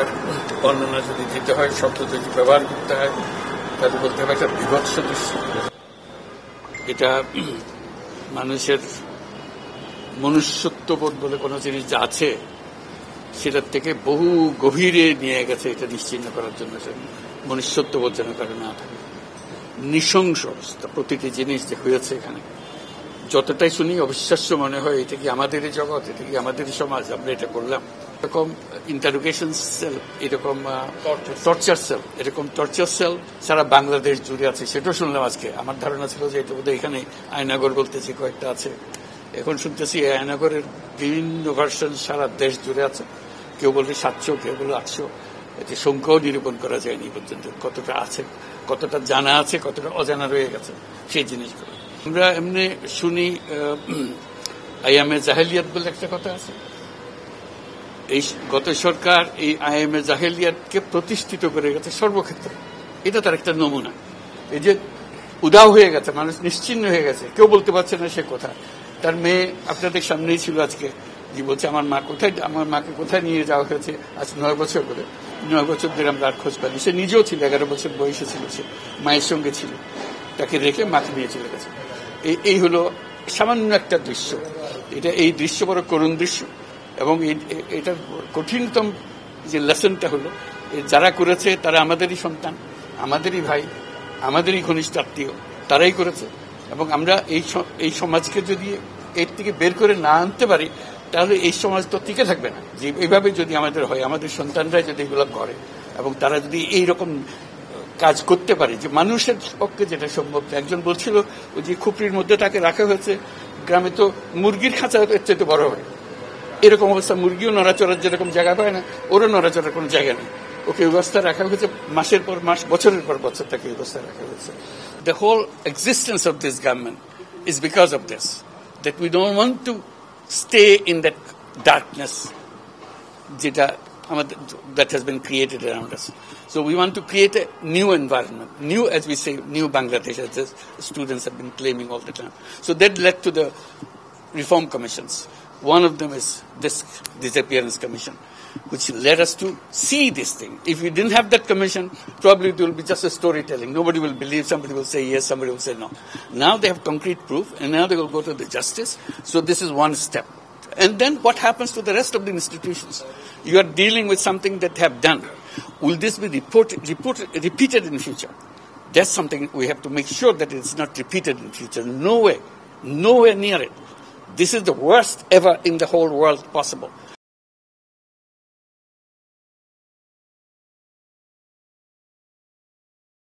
একটা বর্ণনা যদি দিতে হয়, শব্দ যদি ব্যবহার করতে হয়, তাহলে বলতে হবে একটা বিভৎস দৃশ্য। এটা মানুষের মনুষ্যত্ববোধ বলে কোনো জিনিস যা আছে সেটার থেকে বহু গভীরে নিয়ে গেছে। এটা নিশ্চিহ্ন করার জন্য মনুষ্যত্ববোধ যেন কারো না থাকে। নৃশংস অবস্থা, প্রতিটি জিনিস যে হয়েছে এখানে যতটাই শুনি অবিশ্বাস্য মনে হয়। এটা কি আমাদেরই জগৎ, এটা কি আমাদেরই সমাজ, আমরা এটা করলাম। এরকম ইন্টারোগেশন সেল, এরকম টর্চার সেল, এরকম টর্চার সেল সারা বাংলাদেশ জুড়ে আছে, সেটাও শুনলাম আজকে। আমার ধারণা ছিল যে এটা বোধহয় এখানে আয়নাগর বলতেছি কয়েকটা আছে, এখন শুনতেছি আয়নাগরের বিভিন্ন ভার্সন সারা দেশ জুড়ে আছে। কেউ বললে 700, কেউ বললো 800। এতে সংখ্যাও নিরূপণ করা যায়নি পর্যন্ত, কতটা আছে, কতটা জানা আছে, কতটা অজানা রয়ে গেছে সেই জিনিসগুলো। আমরা এমনি শুনি আইএমএ জাহেলিয়াত বলে একটা কথা আছে। এই গত সরকার এই আইএমএ জাহেলিয়াতকে প্রতিষ্ঠিত করে গেছে সর্বক্ষেত্রে। এটা তার একটা নমুনা। এই যে উদাও হয়ে গেছে, মানুষ নিশ্চিহ্ন হয়ে গেছে, কেউ বলতে পারছে না সে কোথায়। তার মেয়ে আপনাদের সামনেই ছিল আজকে, যে বলছে আমার মাকে কোথায় নিয়ে যাওয়া হয়েছে আজ 9 বছর ধরে। 9 বছর ধরে আমরা আর খোঁজ পাইনি। সে নিজেও ছিল, 11 বছর বয়সে ছিল, সে মায়ের সঙ্গে ছিল, তাকে রেখে মাকে নিয়ে চলে গেছে। এই হলো সামান্য একটা দৃশ্য। এই দৃশ্য বড় করুণ দৃশ্য। এবং এটার কঠিনতম যে লেসনটা হলো, যারা করেছে তারা আমাদেরই সন্তান, আমাদেরই ভাই, আমাদেরই ঘনিষ্ঠ আত্মীয়, তারাই করেছে। এবং আমরা এই সমাজকে যদি এর থেকে বের করে না আনতে পারি, তাহলে এই সমাজ তো টিকে থাকবে না। যে এইভাবে যদি আমাদের হয়, আমাদের সন্তানরাই যদি এগুলো করে এবং তারা যদি এইরকম কাজ করতে পারে, যে মানুষের পক্ষে যেটা সম্ভব। একজন বলছিল ওই যে খুপড়ির মধ্যে তাকে রাখা হয়েছে, গ্রামে তো মুরগির খাঁচা এর চেয়ে বড় হয়। এরকম অবস্থা, মুরগিও নড়াচড়ার যেরকম জায়গা পায় না, ওরও নড়াচড়ার কোনো জায়গা নেই। ওকে ব্যবস্থা রাখা হয়েছে, মাসের পর মাস, বছরের পর বছর তাকে ব্যবস্থা রাখা হয়েছে। The whole existence of this government is because of this, that we don't want to stay in that darkness that has been created around us. So we want to create a new environment, new, as we say, new Bangladesh, as the students have been claiming all the time. So that led to the reform commissions. One of them is this disappearance commission, which led us to see this thing. If we didn't have that commission, probably it will be just a storytelling. Nobody will believe, somebody will say yes, somebody will say no. Now they have concrete proof, and now they will go to the justice. So this is one step. And then what happens to the rest of the institutions? You are dealing with something that they have done. Will this be repeated in future? That's something we have to make sure that it's not repeated in future. No way, nowhere near it. This is the worst ever in the whole world possible.